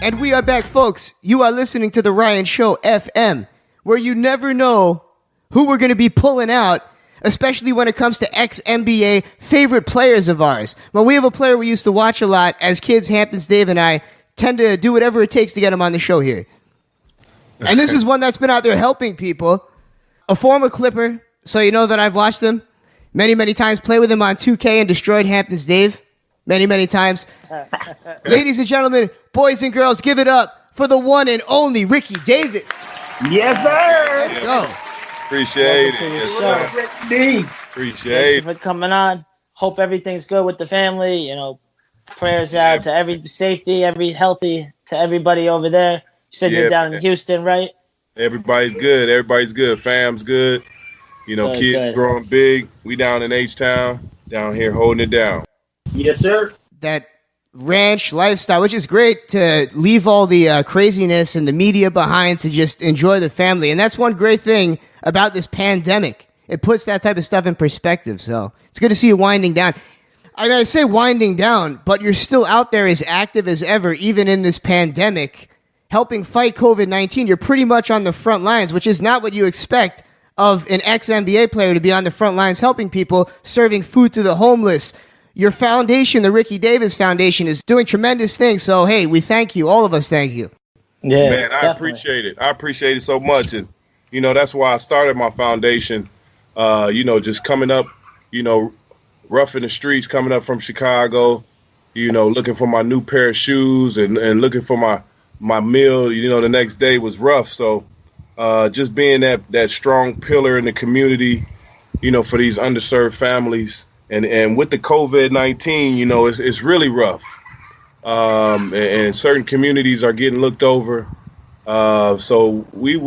And we are back, folks. You are listening to The Ryan Show FM, where you never know who we're going to be pulling out, especially when it comes to ex-NBA favorite players of ours. When we have a player we used to watch a lot as kids, Hamptons Dave and I tend to do whatever it takes to get him on the show here. And this is one that's been out there helping people. A former Clipper, so you know that I've watched him many, many times, play with him on 2K and destroyed Hamptons Dave many, many times. Ladies and gentlemen, boys and girls, give it up for the one and only Ricky Davis. Yes, sir. Let's go. Appreciate it. Yes, sir. Appreciate it. Thank you for coming on. Hope everything's good with the family. You know, prayers out to every safety, every healthy, to everybody over there. You said you're down in Houston, right? Everybody's good. Everybody's good. Fam's good. You know, kids growing big. We down in H-Town, down here holding it down. Yes, sir. That ranch lifestyle, which is great, to leave all the craziness and the media behind to just enjoy the family. And that's one great thing about this pandemic. It puts that type of stuff in perspective. So it's good to see you winding down. I mean, I say winding down, but you're still out there as active as ever, even in this pandemic, helping fight COVID-19. You're pretty much on the front lines, which is not what you expect of an ex-NBA player to be on the front lines, helping people, serving food to the homeless. Your foundation, the Ricky Davis Foundation, is doing tremendous things. So, hey, we thank you. All of us thank you. Yeah, man, I appreciate it. I appreciate it so much. And, you know, that's why I started my foundation, you know, just coming up, you know, rough in the streets, coming up from Chicago, you know, looking for my new pair of shoes and looking for my meal, you know, the next day was rough. So just being that strong pillar in the community, you know, for these underserved families. And with the COVID-19, you know, it's really rough. And certain communities are getting looked over. So we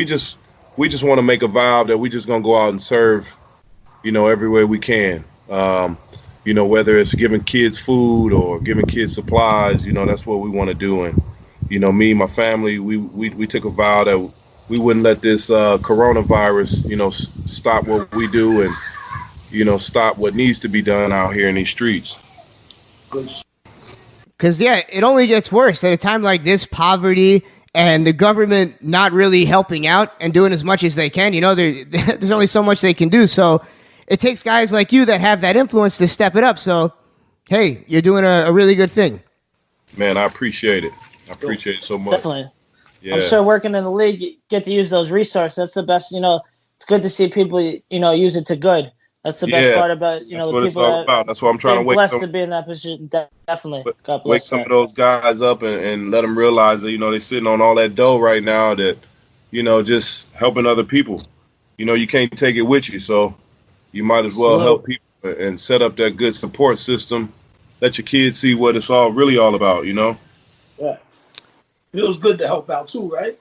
just want to make a vow that we just going to go out and serve, you know, everywhere we can. You know, whether it's giving kids food or giving kids supplies, you know, that's what we want to do. And, you know, me and my family, we took a vow that we wouldn't let this coronavirus, you know, stop what we do and, you know, stop what needs to be done out here in these streets. Because, yeah, it only gets worse at a time like this, poverty and the government not really helping out and doing as much as they can. You know, there's only so much they can do. So it takes guys like you that have that influence to step it up. So, hey, you're doing a really good thing. Man, I appreciate it. I appreciate it so much. Definitely. Yeah. I'm sure working in the league, you get to use those resources. That's the best, you know, it's good to see people, you know, use it to good. That's the best part about, you know, the people it's all about. That's why I'm trying to wake blessed to be in that position. Definitely. Wake some of those guys up and let them realize that, you know, they're sitting on all that dough right now that, you know, just helping other people. You know, you can't take it with you. So you might as well help people and set up that good support system. Let your kids see what it's really all about, you know? Yeah. Feels good to help out too, right?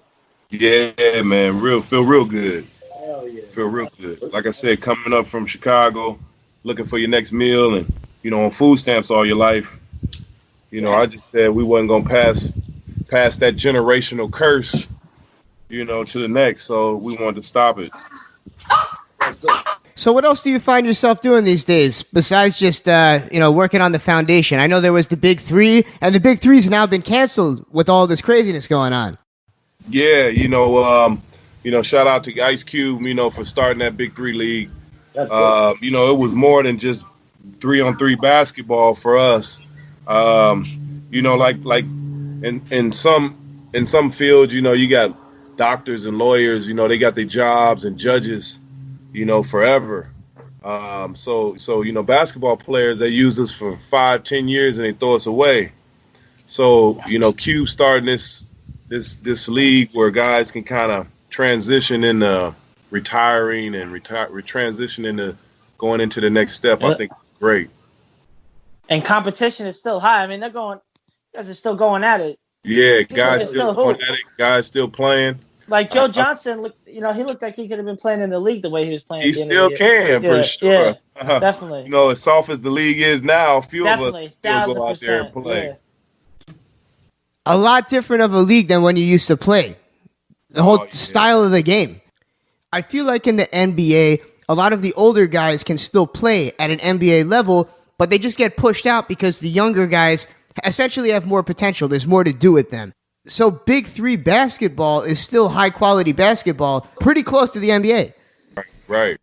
Yeah, man. Feel real good. Hell yeah. Feel real good. Like I said, coming up from Chicago, looking for your next meal and, you know, on food stamps all your life. You know, I just said we wasn't going to pass that generational curse, you know, to the next. So we wanted to stop it. So what else do you find yourself doing these days besides just, you know, working on the foundation? I know there was the Big Three, and the Big Three's now been canceled with all this craziness going on. Yeah, you know, shout out to Ice Cube, you know, for starting that Big Three league. You know, it was more than just 3-on-3 basketball for us. You know, like in some fields, you know, you got doctors and lawyers, you know, they got their jobs, and judges, you know, forever. So you know, basketball players, they use us for 5-10 years and they throw us away. So, you know, Cube starting this league where guys can kind of transition into retiring and transition into going into the next step. I think it's great. And competition is still high. I mean, you guys are still going at it. Yeah, guys still going at it. Guys still playing. Like Joe Johnson, he looked like he could have been playing in the league the way he was playing. He still can, for sure. Yeah, definitely. You know, as soft as the league is now, a few of us still go out there and play. Yeah. A lot different of a league than when you used to play. The whole style of the game. I feel like in the NBA, a lot of the older guys can still play at an NBA level, but they just get pushed out because the younger guys essentially have more potential. There's more to do with them. So Big Three basketball is still high quality basketball, pretty close to the NBA. Right.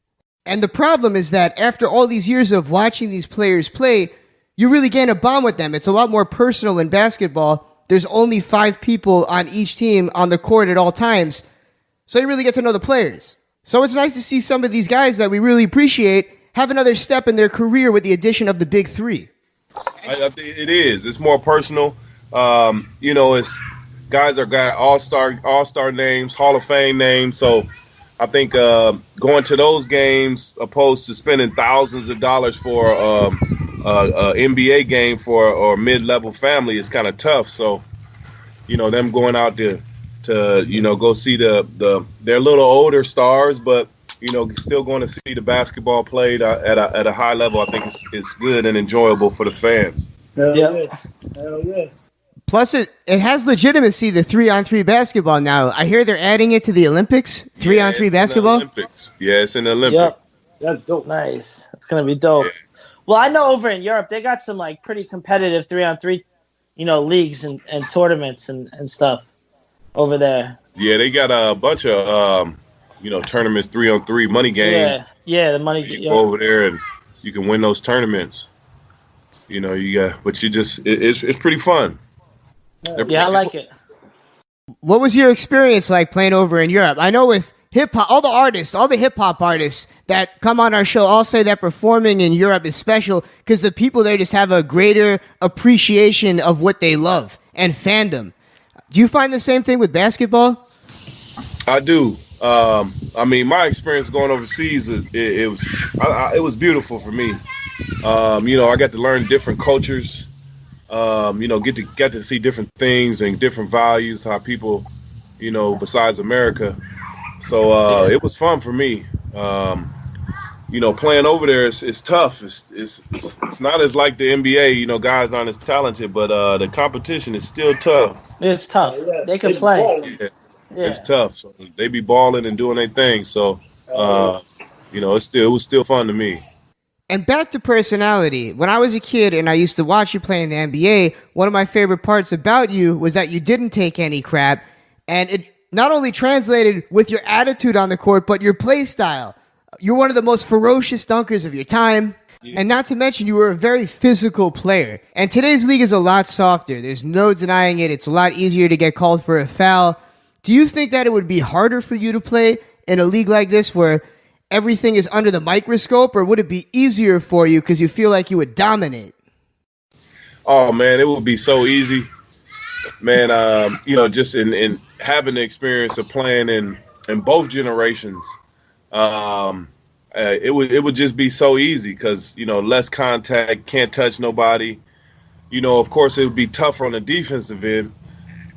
And the problem is that after all these years of watching these players play, you really gain a bond with them. It's a lot more personal in basketball. There's only 5 people on each team on the court at all times. So you really get to know the players. So it's nice to see some of these guys that we really appreciate have another step in their career with the addition of the Big Three. I think it is. It's more personal. It's guys are got all-star names, Hall of Fame names. So I think going to those games opposed to spending thousands of dollars for a NBA game for a mid-level family is kind of tough. So, them going out to go see their little older stars, but still going to see the basketball played at a high level. I think it's good and enjoyable for the fans. Hell yeah. Plus, it has legitimacy, the 3-on-3 basketball now. I hear they're adding it to the Olympics, 3-on-3 basketball. Olympics. Yeah, it's in the Olympics. Yep. That's dope. Nice. It's going to be dope. Yeah. Well, I know over in Europe, they got some pretty competitive 3-on-3, leagues and tournaments and stuff over there. Yeah, they got a bunch of, tournaments, 3-on-3 money games. Yeah, the money. You go over there and you can win those tournaments. It's pretty fun. Yeah, I like it. What was your experience like playing over in Europe? I know with hip-hop, all the hip-hop artists that come on our show all say that performing in Europe is special because the people there just have a greater appreciation of what they love and fandom. Do you find the same thing with basketball? I do. My experience going overseas it was beautiful for me. I got to learn different cultures. Get to see different things and different values, how people, besides America. So it was fun for me. Playing over there is tough. It's not as like the NBA. Guys aren't as talented, but the competition is still tough. It's tough. They can play. Yeah. It's tough. So they be balling and doing their thing. So it was still fun to me. And back to personality. When I was a kid and I used to watch you play in the NBA, one of my favorite parts about you was that you didn't take any crap, and it not only translated with your attitude on the court, but your play style. You're one of the most ferocious dunkers of your time. Yeah. And not to mention, you were a very physical player. And today's league is a lot softer. There's no denying it. It's a lot easier to get called for a foul. Do you think that it would be harder for you to play in a league like this where everything is under the microscope, or would it be easier for you because you feel like you would dominate? Oh, man, it would be so easy. Man, just in having the experience of playing in both generations, it would just be so easy because, less contact, can't touch nobody. Of course, it would be tougher on the defensive end,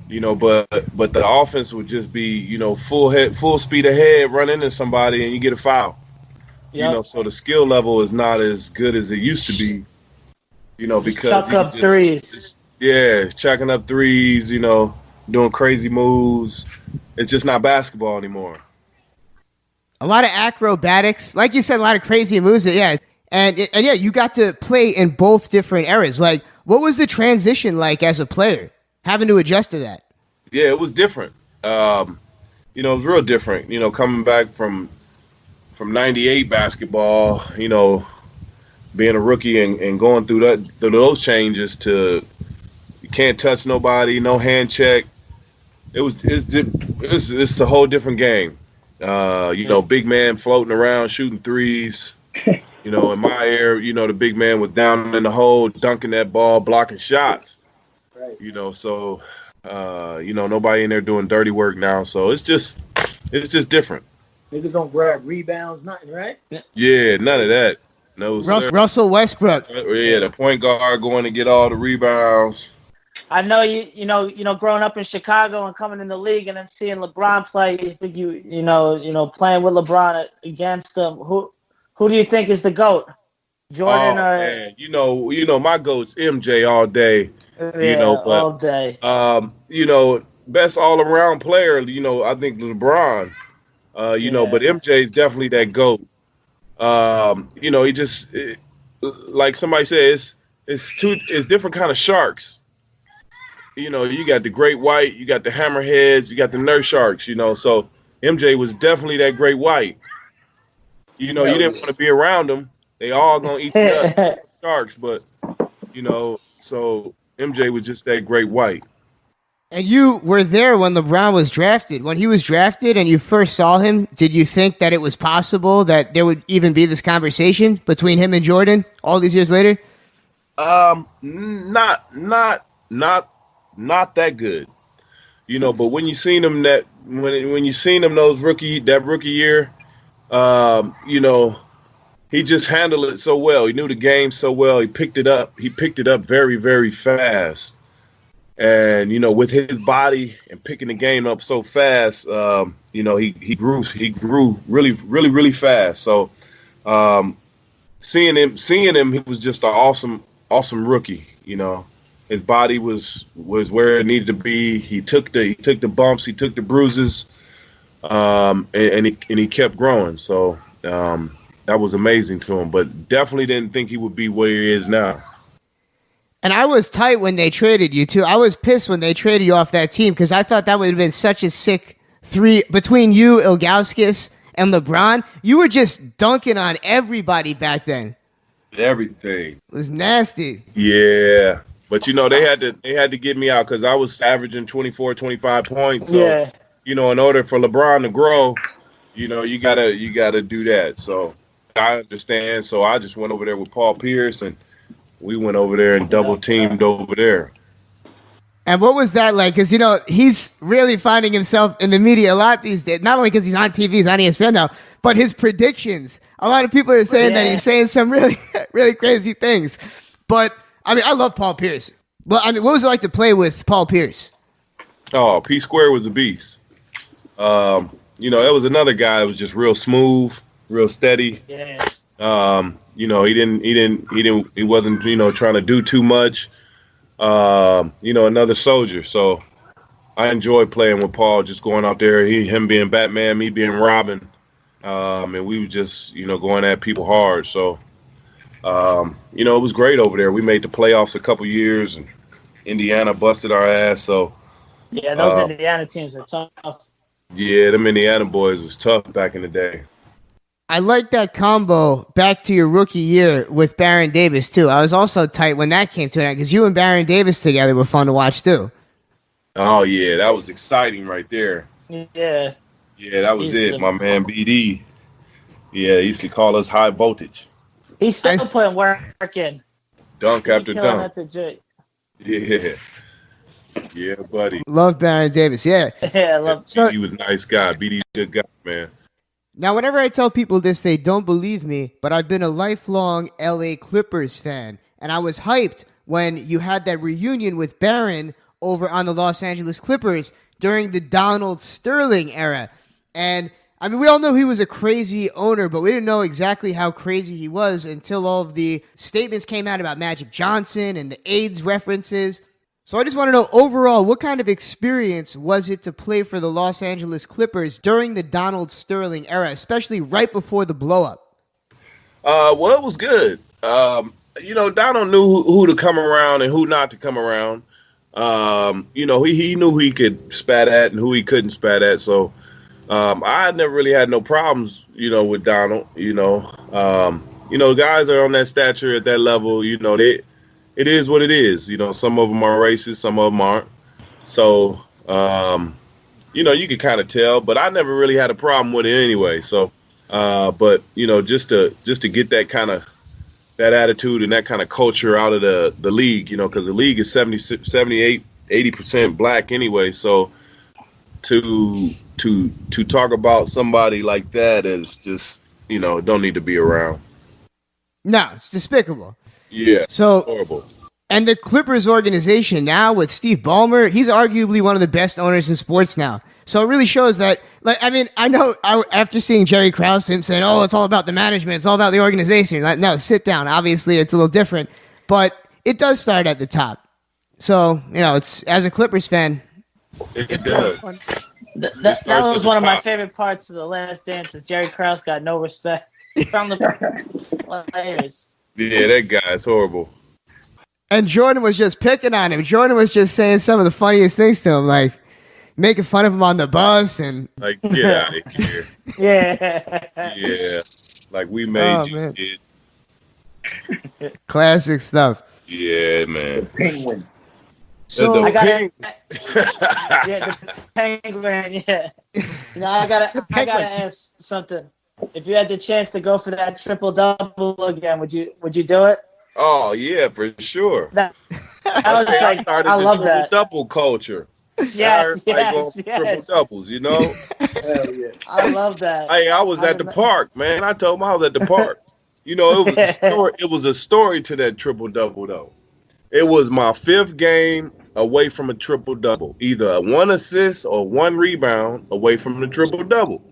but the offense would just be, full speed ahead, run into somebody, and you get a foul. Yep. So the skill level is not as good as it used to be, because chuck up threes. Chucking up threes, doing crazy moves. It's just not basketball anymore. A lot of acrobatics, like you said, a lot of crazy moves. Yeah, and you got to play in both different eras. Like, what was the transition like as a player, having to adjust to that? Yeah, it was different. It was real different. Coming back from '98 basketball, being a rookie and going through those changes to you can't touch nobody, no hand check. It's a whole different game. Big man floating around shooting threes. In my era, the big man was down in the hole dunking that ball, blocking shots. Right. So nobody in there doing dirty work now. So it's just different. Niggas don't grab rebounds, nothing, right? Yeah, none of that. No, Russell Westbrook. Yeah, the point guard going to get all the rebounds. I know you growing up in Chicago and coming in the league and then seeing LeBron play. You think playing with LeBron against him. Who do you think is the GOAT? Jordan or? Man. My GOAT's MJ all day. All day. Best all around player. I think LeBron. But MJ is definitely that GOAT. He just like somebody says, it's different kind of sharks. you got the Great White, you got the Hammerheads, you got the Nurse Sharks. So MJ was definitely that Great White. You didn't want to be around them. They all gonna eat you up, sharks. But so MJ was just that Great White. And you were there when LeBron was drafted. When he was drafted and you first saw him, did you think that it was possible that there would even be this conversation between him and Jordan all these years later? Not that good. But when you seen him when you seen him that rookie year, he just handled it so well. He knew the game so well. He picked it up. He picked it up very, very fast. And, with his body and picking the game up so fast, he grew really, really, really fast. So seeing him, he was just an awesome rookie. His body was where it needed to be. He took the bumps, he took the bruises, and he kept growing. So that was amazing to him, but definitely didn't think he would be where he is now. And I was tight when they traded you, too. I was pissed when they traded you off that team because I thought that would have been such a sick three between you, Ilgauskas, and LeBron. You were just dunking on everybody back then. Everything. It was nasty. Yeah. But, they had to get me out because I was averaging 24, 25 points. So, yeah. In order for LeBron to grow, you gotta do that. So I understand. So I just went over there with Paul Pierce and we went over there and double teamed over there. And what was that like? Because, he's really finding himself in the media a lot these days. Not only because he's on TV, he's on ESPN now, but his predictions. A lot of people are saying that he's saying some really, really crazy things. But, I love Paul Pierce. But, what was it like to play with Paul Pierce? Oh, P Square was a beast. It was another guy that was just real smooth, real steady. Yeah. He wasn't, trying to do too much. Another soldier. So I enjoyed playing with Paul, just going out there, him being Batman, me being Robin. And we were just, going at people hard. So, it was great over there. We made the playoffs a couple years and Indiana busted our ass. So, yeah, those Indiana teams are tough. Yeah, them Indiana boys was tough back in the day. I like that combo back to your rookie year with Baron Davis, too. I was also tight when that came to it because you and Baron Davis together were fun to watch, too. Oh, yeah, that was exciting right there. Yeah. Yeah, that was it. My man BD. Yeah, he used to call us high voltage. He's still putting work in. Dunk after dunk. At the J. Yeah. Yeah, buddy. Love Baron Davis, yeah. Yeah, I love BD was a nice guy. BD's a good guy, man. Now, whenever I tell people this, they don't believe me, but I've been a lifelong LA Clippers fan, and I was hyped when you had that reunion with Baron over on the Los Angeles Clippers during the Donald Sterling era. And, we all know he was a crazy owner, but we didn't know exactly how crazy he was until all of the statements came out about Magic Johnson and the AIDS references. So I just want to know, overall, what kind of experience was it to play for the Los Angeles Clippers during the Donald Sterling era, especially right before the blow-up? Well, it was good. Donald knew who to come around and who not to come around. He knew who he could spat at and who he couldn't spat at. So I never really had no problems, with Donald. Guys are on that stature at that level. It is what it is. Some of them are racist, some of them aren't. So, you can kind of tell, but I never really had a problem with it anyway. So, but just to get that kind of that attitude and that kind of culture out of the league, because the league is 78, 80% black anyway. So to talk about somebody like that is just, don't need to be around. No, it's despicable. Yeah, so horrible. And the Clippers organization now with Steve Ballmer, he's arguably one of the best owners in sports now. So it really shows that, I know after seeing Jerry Krause, him saying, oh, it's all about the management, it's all about the organization. You're like, no, sit down. Obviously, it's a little different. But it does start at the top. So, it's as a Clippers fan. It does. That was one of my favorite parts of The Last Dance is Jerry Krause got no respect from the players. Yeah, that guy is horrible. And Jordan was just picking on him. Jordan was just saying some of the funniest things to him, like making fun of him on the bus and Like, get out of here. Yeah. Like, we made you, kid. Classic stuff. Yeah, man. Penguin. So I got the penguin. Yeah, I gotta ask something. If you had the chance to go for that triple double again, would you do it? Oh yeah, for sure. I was I like, started I the love triple that. double culture. Yes, Triple doubles, you know. Hell yeah. I love that. Hey, I was at the park, man. I told him I was at the park. You know, it was a story. It was a story to that triple double though. It was my 5th game away from a triple double, either a 1 assist or 1 rebound away from the triple double.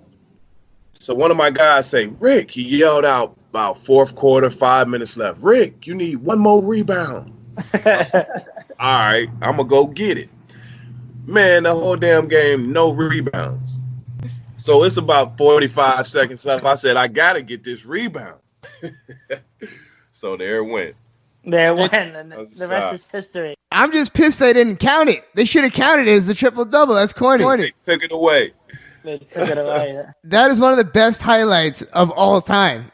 So one of my guys say, Rick, he yelled out about 4th quarter, 5 minutes left. Rick, you need 1 more rebound. I said, all right, I'm gonna go get it. Man, the whole damn game, no rebounds. So it's about 45 seconds left. I said, I gotta get this rebound. So there it went. There it went, and the rest is history. I'm just pissed they didn't count it. They should have counted it as the triple double. That's corny. They took it away. They took it away. That is one of the best highlights of all time.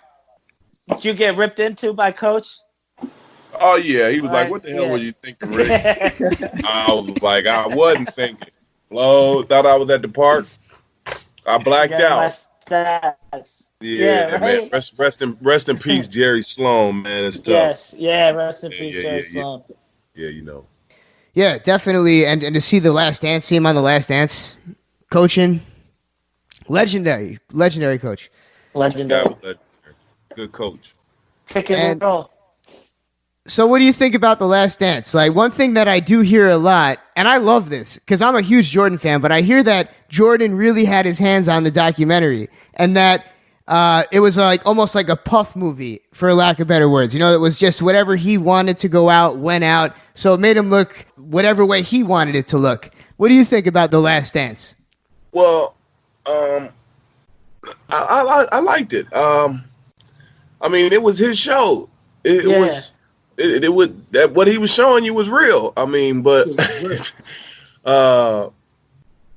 Did you get ripped into by Coach? Oh yeah, he was like, "What the hell were you thinking, Rick?" I was like, "I wasn't thinking." Hello, thought I was at the park. I blacked out. Yeah, right? man. Rest in peace, Jerry Sloan, man. It's tough. Yes, rest in peace, Jerry Sloan. Yeah, you know. Yeah, definitely. And to see the Last Dance, see him on the Last Dance, coaching, legendary coach. Legendary. Good coach. Pick and roll. So what do you think about the Last Dance? Like, one thing that I do hear a lot, and I love this because I'm a huge Jordan fan, but I hear that Jordan really had his hands on the documentary and that it was like almost like a puff movie, for lack of better words. You know, it was just whatever he wanted to go out, went out. So it made him look whatever way he wanted it to look. What do you think about the Last Dance? Well, I liked it. I mean, it was his show. It was. It would that what he was showing you was real. I mean, but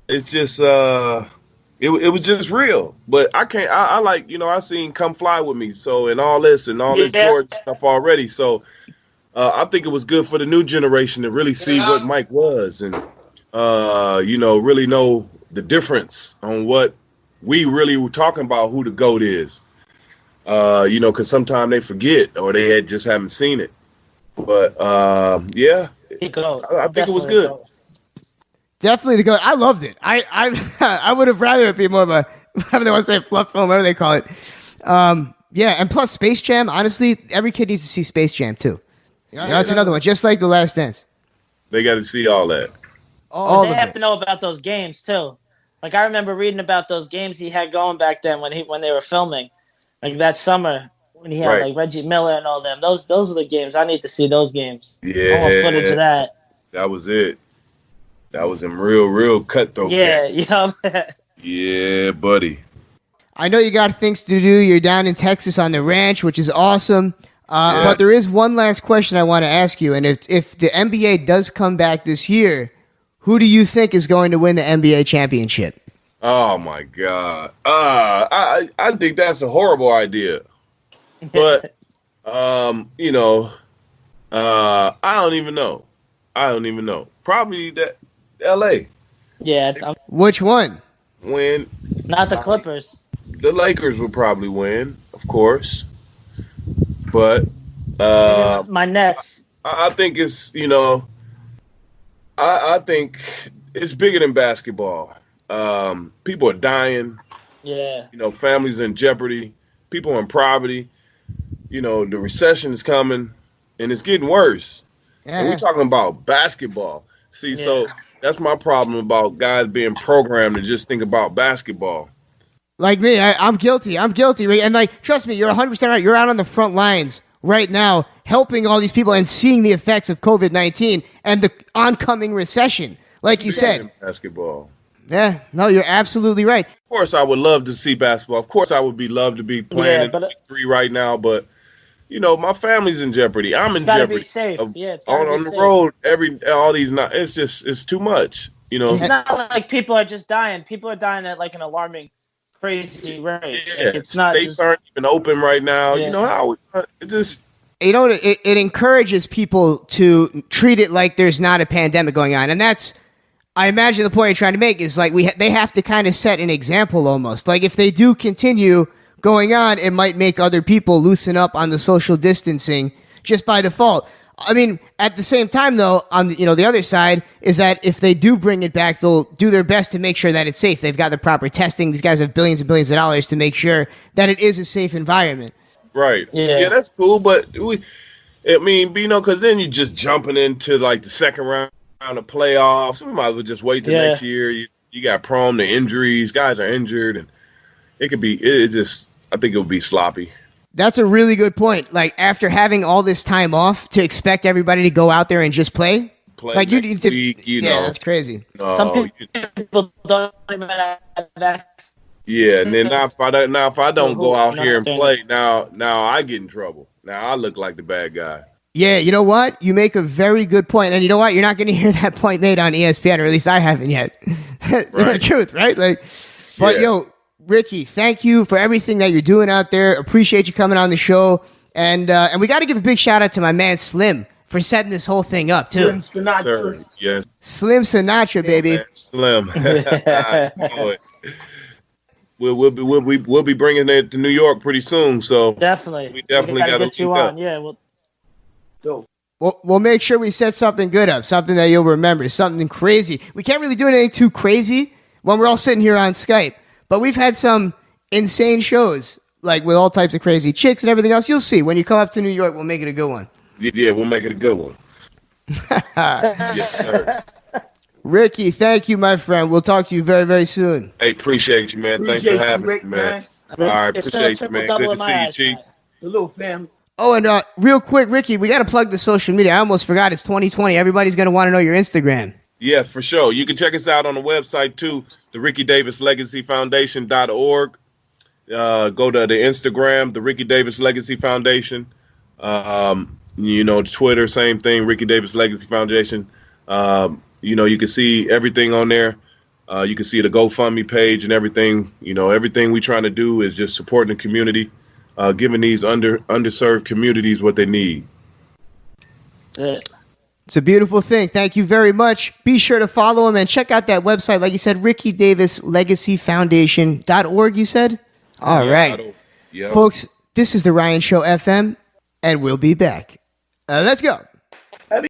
it's just it was just real. But I can't. I like I seen Come Fly With Me. So and all this Jordan stuff already. So I think it was good for the new generation to really see what Mike was and really know the difference on what we really were talking about. Who the GOAT is. Because sometimes they forget or they just haven't seen it. But I think it was good. Definitely the GOAT. I loved it. I would have rather it be more of a whatever they want to say, fluff film, whatever they call it. And plus Space Jam. Honestly, every kid needs to see Space Jam too. That's another one, just like The Last Dance. They got to see all that. They have to know about those games too. Like I remember reading about those games he had going back then when they were filming, like that summer. When he had like Reggie Miller and all them, those are the games I need to see. Those games, yeah, I want footage of that. That was it. That was in real cutthroat. Yeah. Yeah, buddy. I know you got things to do. You're down in Texas on the ranch, which is awesome. But there is one last question I want to ask you, and if the NBA does come back this year, who do you think is going to win the NBA championship? Oh my God! I think that's a horrible idea. But, I don't even know. Probably that L.A. Yeah. Which one? Win. Not the Clippers. The Lakers will probably win, of course. But my Nets. I think it's, I think it's bigger than basketball. People are dying. Yeah. Families in jeopardy. People in poverty. The recession is coming, and it's getting worse. Yeah. And we're talking about basketball. See, so that's my problem about guys being programmed to just think about basketball. Like me, I'm guilty. And, trust me, you're 100% right. You're out on the front lines right now helping all these people and seeing the effects of COVID-19 and the oncoming recession, like you said. Basketball. Yeah, no, you're absolutely right. Of course, I would love to see basketball. Of course, I would love to be playing in 3 right now, but my family's in jeopardy. I'm in gotta jeopardy. Be safe. It's gotta on be on the safe. road. All these. It's too much. It's not like people are just dying. People are dying at like an alarming, crazy rate. Yeah, Like, it's not states just aren't even open right now. Yeah. You know how it just. It encourages people to treat it like there's not a pandemic going on, and that's. I imagine the point you're trying to make is like they have to kind of set an example almost. Like if they do continue going on, it might make other people loosen up on the social distancing just by default. I mean, at the same time though, on the other side is that if they do bring it back, they'll do their best to make sure that it's safe. They've got the proper testing. These guys have billions and billions of dollars to make sure that it is a safe environment. Right. Yeah, that's cool, but because then you're just jumping into like the second round of playoffs. We might as well just wait till next year. You got prone to injuries. Guys are injured, and it could be. I think it would be sloppy. That's a really good point. Like after having all this time off, to expect everybody to go out there and just play like you need to. Week, that's crazy. Some people don't even have that. Yeah, and then now if I don't go out here and play, now I get in trouble. Now I look like the bad guy. Yeah, you know what? You make a very good point. And you know what? You're not going to hear that point made on ESPN, or at least I haven't yet. It's the truth, right? Yo, Ricky, thank you for everything that you're doing out there. Appreciate you coming on the show. And we got to give a big shout out to my man Slim for setting this whole thing up, too. Slim Sinatra. Sir, yes. Slim Sinatra, baby. Man, Slim. We'll be bringing it to New York pretty soon. So definitely, we definitely got to get you on. Yeah, We'll make sure we set something good up, something that you'll remember, something crazy. We can't really do anything too crazy when we're all sitting here on Skype, but we've had some insane shows, like with all types of crazy chicks and everything else. You'll see. When you come up to New York, we'll make it a good one. Yeah, we'll make it a good one. Yes, sir. Ricky, thank you, my friend. We'll talk to you very, very soon. Hey, appreciate you, man. Thanks for having me, man. All right, appreciate you, man. Good to see you, Chief. Hello, fam. Oh, and real quick, Ricky, we got to plug the social media. I almost forgot. It's 2020. Everybody's going to want to know your Instagram. Yeah, for sure. You can check us out on the website, too, the Ricky Davis Legacy Foundation.org. Go to the Instagram, the Ricky Davis Legacy Foundation. Twitter, same thing, Ricky Davis Legacy Foundation. You can see everything on there. You can see the GoFundMe page and everything. Everything we're trying to do is just supporting the community. Giving these underserved communities what they need. It's a beautiful thing. Thank you very much. Be sure to follow him and check out that website. Like you said, Ricky Davis Legacy Foundation.org, you said? All right. Folks, this is the Ryan Show FM, and we'll be back. Let's go.